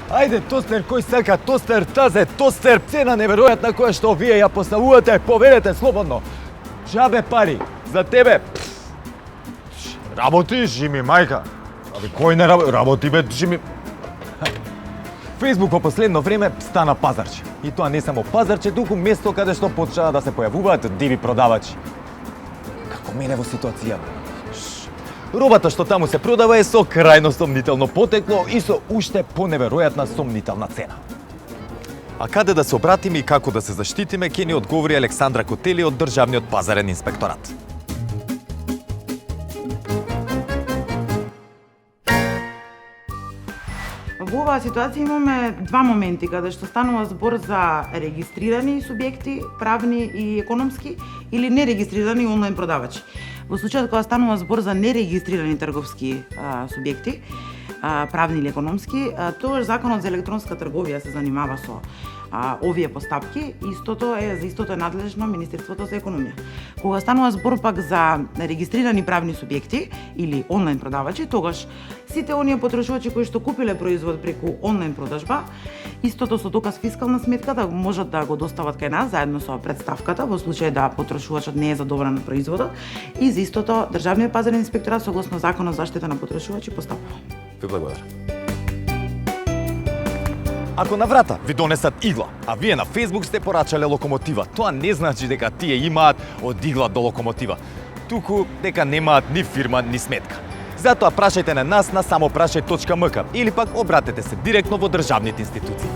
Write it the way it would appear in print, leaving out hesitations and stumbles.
Ајде, тостер, кој сака тостер, тазе, тостер, цена неверојатна која што вие ја поставувате, поверете слободно. Джабе пари, за тебе. Работи, Жими, мајка. Абе, кој не работи, бе, Жими? Фејсбук во последно време стана пазарче. И тоа не само пазарче, туку место каде што почнаа да се појавуваат диви продавачи. Како мене во ситуација. Робата што таму се продава е со крајно сомнително потекло и со уште поневеројатна сомнителна цена. А каде да се обратиме и како да се заштитиме, ќе ни одговори Александра Котели од Државниот пазарен инспекторат. Во оваа ситуација имаме два моменти каде што станува збор за регистрирани субјекти, правни и економски, или нерегистрирани онлайн продавачи. Во случајот кога станува збор за нерегистрирани трговски субјекти, правни или економски, тогаш Законот за електронска трговија се занимава со овие постапки, за истото е надлежно Министерството за економија. Кога станува збор пак за регистрирани правни субјекти или онлайн продавачи, тогаш сите оние потрошувачи кои што купиле производ преку онлайн продажба, истото со доказ фискална сметка да можат да го достават кај нас заедно со претставката во случај да потрошувачот не е задоволен од производот, и за истото Државниот пазарен инспекторат согласно Законот за заштита на потрашувачи постапува. Ви благодарам. Ако на врата ви донесат игла, а вие на Фејсбук сте порачале локомотива, тоа не значи дека тие имаат од игла до локомотива, туку дека немаат ни фирма, ни сметка. Затоа прашајте на нас на самопрашај.мк или пак обратете се директно во државните институции.